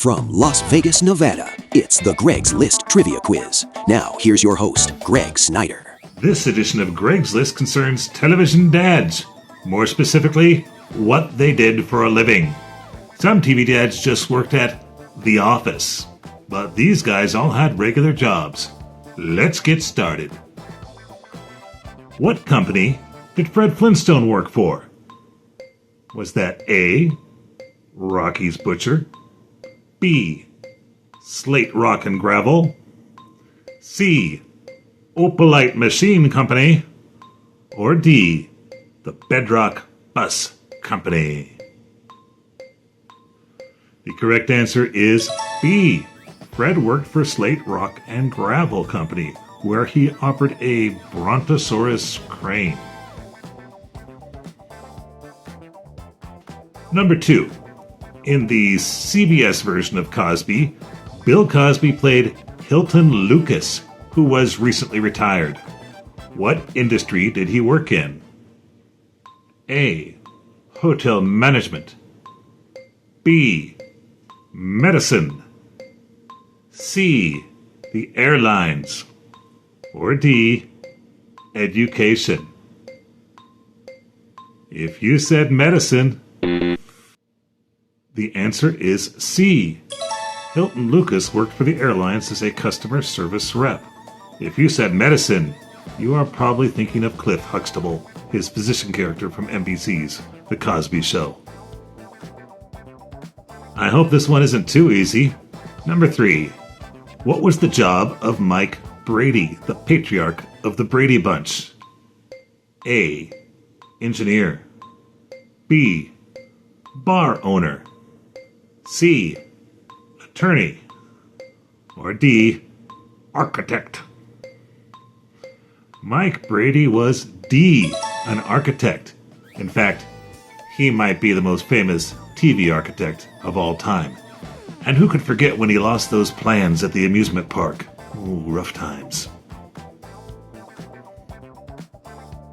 from Las Vegas, Nevada, it's the Greg's List Trivia Quiz. Now, here's your host, Greg Snyder. This edition of Greg's List concerns television dads. More specifically, what they did for a living. Some TV dads just worked at The Office, but these guys all had regular jobs. Let's get started. What company did Fred Flintstone work for? Was that A, Rocky's Butcher, B, Slate Rock and Gravel, C, Opalite Machine Company, or D, the Bedrock Bus Company? The correct answer is B. Fred worked for Slate Rock and Gravel Company, where he operated a Brontosaurus crane. Number 2. In the CBS version of Cosby, Bill Cosby played Hilton Lucas, who was recently retired. What industry did he work in? A. Hotel management. B. Medicine. C. The airlines. Or D. Education. If you said medicine, the answer is C. Hilton Lucas worked for the airlines as a customer service rep. If you said medicine, you are probably thinking of Cliff Huxtable, his physician character from NBC's The Cosby Show. I hope this one isn't too easy. Number 3. What was the job of Mike Brady, the patriarch of the Brady Bunch? A. Engineer. B. Bar owner. C. Attorney. Or D. Architect. Mike Brady was D. An architect. In fact, he might be the most famous TV architect of all time. And who could forget when he lost those plans at the amusement park? Ooh, rough times.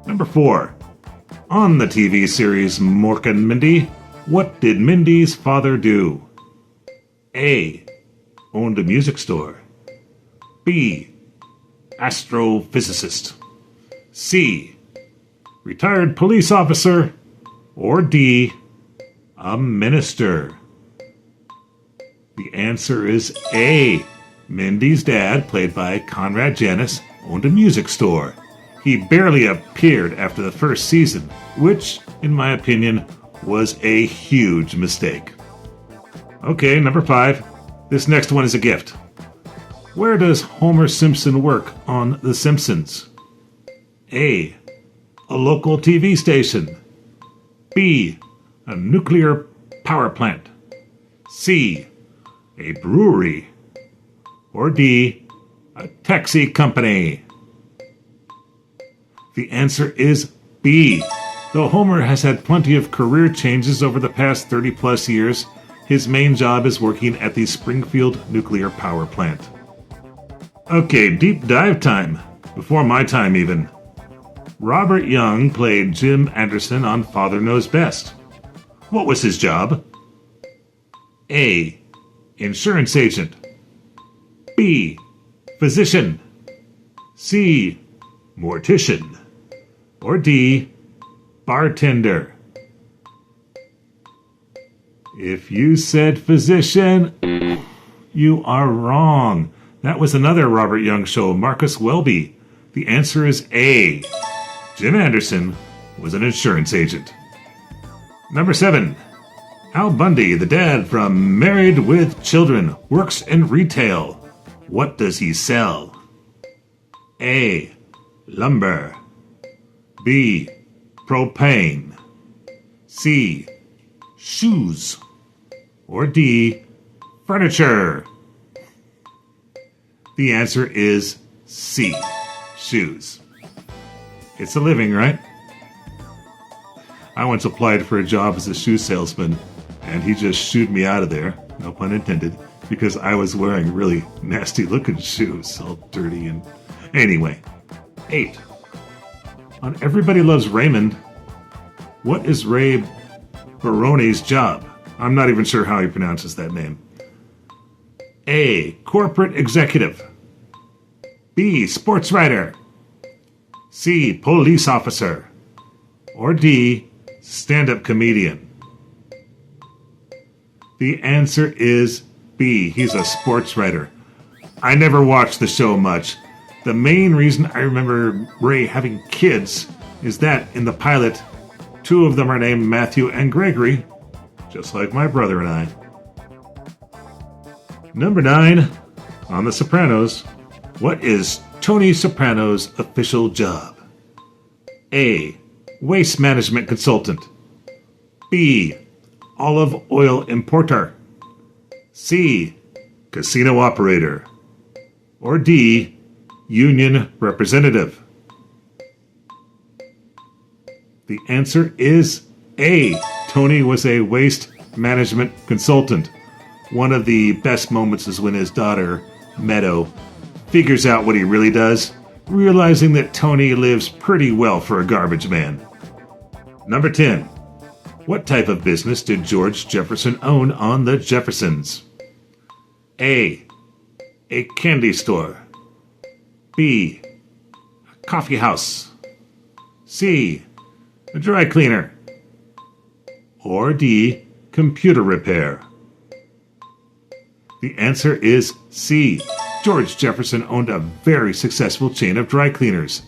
Number 4. On the TV series Mork and Mindy, what did Mindy's father do? A. Owned a music store. B. Astrophysicist. C. Retired police officer. Or D. A minister. The answer is A. Mindy's dad, played by Conrad Janis, owned a music store. He barely appeared after the first season, which, in my opinion, was a huge mistake. Okay, number 5. This next one is a gift. Where does Homer Simpson work on The Simpsons? A. A local TV station. B. A nuclear power plant. C. A brewery. Or D. A taxi company. The answer is B. Though Homer has had plenty of career changes over the past 30-plus years, his main job is working at the Springfield nuclear power plant. Okay, deep dive time. Before my time, even. Robert Young played Jim Anderson on Father Knows Best. What was his job? A. Insurance agent. B. Physician. C. Mortician. Or D. Bartender. If you said physician, you are wrong. That was another Robert Young show, Marcus Welby. The answer is A. Jim Anderson was an insurance agent. Number 7. Al Bundy, the dad from Married with Children, works in retail. What does he sell? A. Lumber. B. Propane. C. Shoes. Or D. Furniture. The answer is C. Shoes. It's a living, right? I once applied for a job as a shoe salesman, and he just shooed me out of there, no pun intended, because I was wearing really nasty-looking shoes, all dirty and... Anyway. 8. On Everybody Loves Raymond, what is Ray Baroni's job? I'm not even sure how he pronounces that name. A. Corporate executive. B. Sports writer. C. Police officer. Or D. Stand-up comedian. The answer is B. He's a sports writer. I never watched the show much. The main reason I remember Ray having kids is that in the pilot, 2 of them are named Matthew and Gregory, just like my brother and I. Number 9, on The Sopranos, what is Tony Soprano's official job? A. Waste management consultant. B. Olive oil importer. C. Casino operator. Or D. Union representative. The answer is A. Tony was a waste management consultant. One of the best moments is when his daughter, Meadow, figures out what he really does, realizing that Tony lives pretty well for a garbage man. Number 10. What type of business did George Jefferson own on The Jeffersons? A. A candy store. B. A coffee house. C. A dry cleaner. Or D. Computer repair. The answer is C. George Jefferson owned a very successful chain of dry cleaners.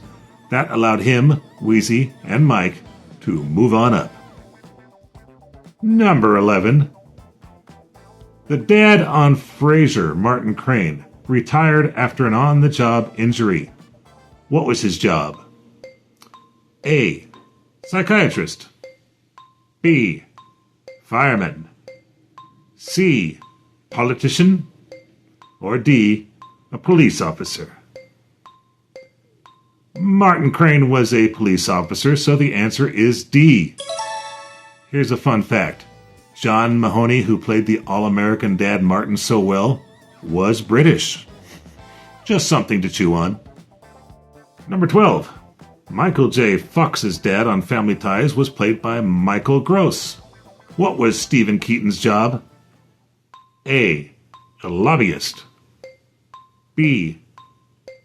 That allowed him, Wheezy, and Mike to move on up. Number 11. The dad on Frasier, Martin Crane, retired after an on-the-job injury. What was his job? A. Psychiatrist. B. Fireman. C. Politician. Or D. A police officer. Martin Crane was a police officer, so the answer is D. Here's a fun fact. John Mahoney, who played the all-American Dad Martin so well, was British. Just something to chew on. Number 12. Michael J. Fox's dad on Family Ties was played by Michael Gross. What was Stephen Keaton's job? A. A lobbyist. B.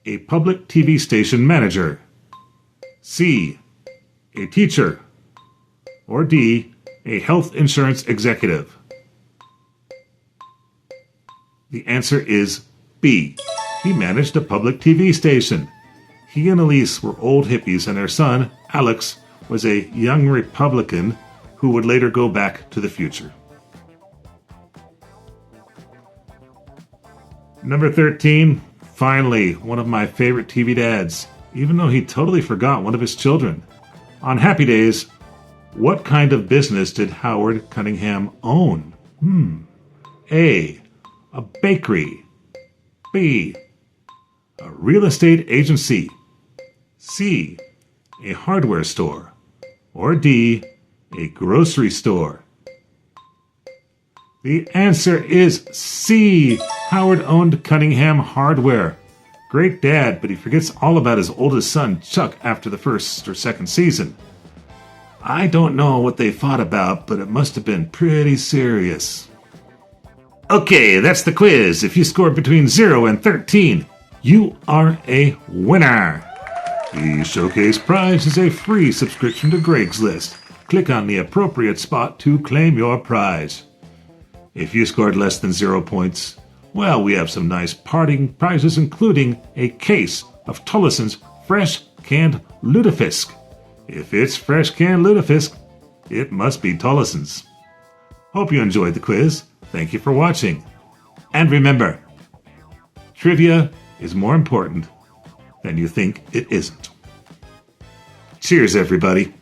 A public TV station manager. C. A teacher. Or D. A health insurance executive. The answer is B. He managed a public TV station. He and Elise were old hippies, and their son, Alex, was a young Republican who would later go back to the future. Number 13, finally, one of my favorite TV dads, even though he totally forgot one of his children. On Happy Days, what kind of business did Howard Cunningham own? A. A bakery. B. A real estate agency. C. A hardware store. Or D. A grocery store. The answer is C. Howard owned Cunningham Hardware. Great dad, but he forgets all about his oldest son, Chuck, after the first or second season. I don't know what they fought about, but it must have been pretty serious. Okay, that's the quiz. If you scored between 0 and 13, you are a winner. The showcase prize is a free subscription to Greg's List. Click on the appropriate spot to claim your prize. If you scored less than 0 points, well, we have some nice parting prizes, including a case of Tollison's Fresh Canned Lutefisk. If it's Fresh Canned Lutefisk, it must be Tollison's. Hope you enjoyed the quiz. Thank you for watching. And remember, trivia is more important than you think it isn't. Cheers, everybody.